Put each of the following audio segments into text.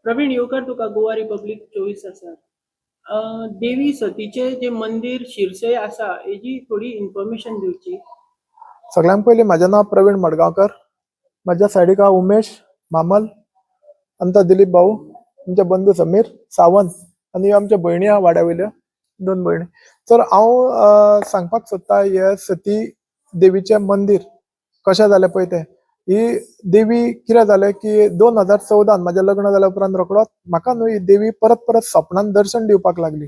प्रवीण येवकार तुका गोवा रिपब्लीक 24 आसा. देवी सतीचे जे मंदिर शिरसय आसा हेजी थोडी इन्फॉर्मेशन दिवची. सगळ्यांत पयलीं म्हजें नांव प्रवीण मडगांवकर. म्हज्या सायडीक हांव उमेश मामल, आमचो दिलीप भाऊ, आमचे बंधू समीर सावंत आनी ह्यो आमच्यो भयणी आहा वाड्या वयल्यो 2 भयणी. तर हांव सांगपाक सोदतां हे सती देवीचें मंदिर कशें जालें पळय तें. ही देवी कितें जालें की 2014 म्हाजें लग्न जाल्या उपरांत रोखडोच म्हाका न्हू ही देवी परत परत सपनान दर्शन दिवपाक लागली.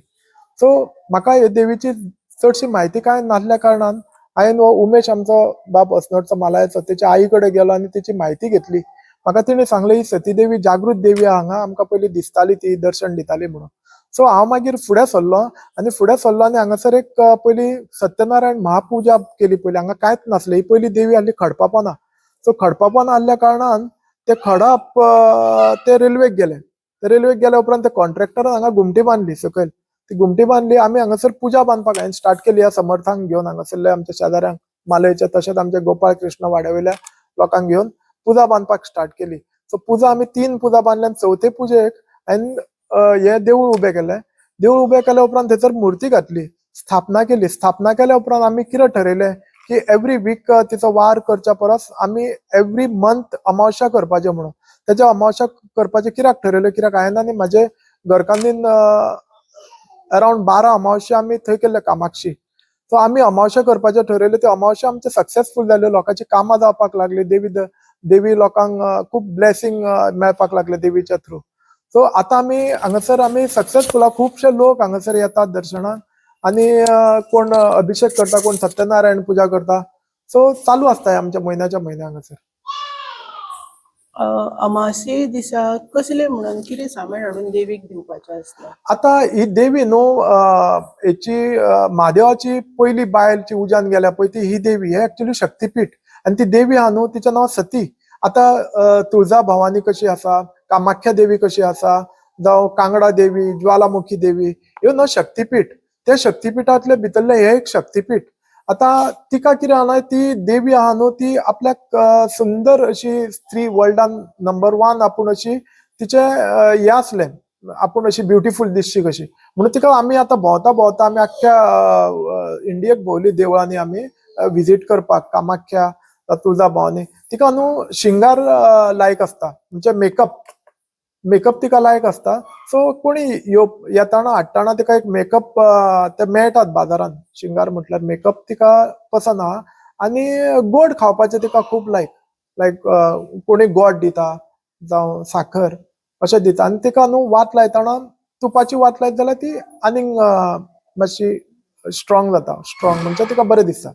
सो म्हाका हे देवीची चडशी म्हायती कांय नासल्या कारणान हांवें हो उमेश आमचो बाब अस्नोडचो मालायचो तेच्या आई कडेन गेलो आनी तेची म्हायती घेतली. म्हाका तिणें सांगलें ही सती देवी जागृत देवी आहा हांगा, आमकां पयलीं दिसताली ती दर्शन दिताली म्हणून. सो हांव मागीर फुडें सरलो आनी हांगासर एक पयलीं सत्यनारायण महापुजा केली. पयलीं हांगा कांयच नासलें, ही पयली देवी आहली खडपापना. सो खडपापना आहल्या कारणान ते खडप ते रेल्वेक गेले. रेल्वेक गेल्या उपरांत ते कॉन्ट्रॅक्टरान हांगा घुमटी बांदली सकयल. ती घुमटी बांदली, आमी हांगासर पुजा बांदपाक हांवें स्टार्ट केली ह्या समर्थांक घेवन, हांगासरल्या आमच्या शेजाऱ्यांक मालयच्या तशेंच आमच्या गोपाळ कृष्ण वाड्यावयल्या लोकांक घेवन पुजा बांदपाक स्टार्ट केली. सो पुजा आमी 3 पुजा बांदल्या आनी चवथे पुजेक हांवें हे देवूळ उबें केलें. देवूळ उबें केल्या उपरांत थंयसर मुर्ती घातली, स्थापना केली. स्थापना केल्या उपरांत आमी कितें ठरयलें की एवरी वीक तिचो वार करच्या परस आमी एवरी मंथ अमावस्या करपाचें म्हणून. तेच्या अमावस्या करपाचें कित्याक ठरयलें, कित्याक हांवें आनी म्हाजे घरकान्नीन अरावंड 12 अमावस्या आमी थंय केल्ले कामाक्षी. सो आमी अमावस्या करपाचें ठरयलें. त्यो अमावस्या आमच्यो सक्सेसफूल जाल्यो, लोकांची कामां जावपाक लागली. देवी लोकांक खूब ब्लेसिंग मेळपाक लागले देवीच्या थ्रू. सो आतां आमी सक्सेसफूल आहा. खुबशे लोक हांगासर येतात दर्शनाक आनी कोण अभिषेक करता, कोण सत्यनारायण पुजा करता. सो चालू आसता आमच्या म्हयन्याच्या म्हयने हांगासर. अमासे दिसा कसले म्हणून कितें सामान हाडून देवीक दिवपाचें आसता? आता ही देवी न्हू हेची महादेवाची पयली बायलची उज्यान गेल्या पळय ती ही देवी, हे एक्चुअली शक्तीपीठ. आनी ती देवी आहा न्हू तिचें नांव सती. आता तुळजा भवानी कशी आसा, कामाख्या देवी कशी आसा, जावं कांगडा देवी, ज्वालामुखी देवी, ह्यो न्हू शक्तीपीठ. त्या शक्तीपीठांतले भितरले हे एक शक्तीपीठ. आता तिका कितें आहा, ती देवी आहा न्हू ती आपल्याक सुंदर अशी स्त्री, वर्ल्डान नंबर 1 आपूण अशी तिचे हे आसलें, आपूण अशी ब्युटिफूल दिसची कशी म्हणून तिका आमी आतां भोंवता आमी आख्ख्या इंडियेक भोंवली देवळांनी आमी विजीट करपाक. कामाख्या, तुळजा भवानी. तिका न्हू शिंगार लायक आसता, म्हणजे मेकअप तिका लायक आसता. सो कोणी येताना हाडटाना तिका एक मेकअप ते मेळटात बाजारांत. शिंगार म्हटल्यार मेकअप तिका पसंद आहा. आनी गोड खावपाचें तिका खूब लायक कोणी गोड दिता जावं साखर अशें दिता. आनी तिका न्हू वात लायतना तुपाची वात लायत जाल्यार ती आनीक मातशी स्ट्रॉंग जाता. स्ट्रॉंग म्हणजे तिका बरें दिसता.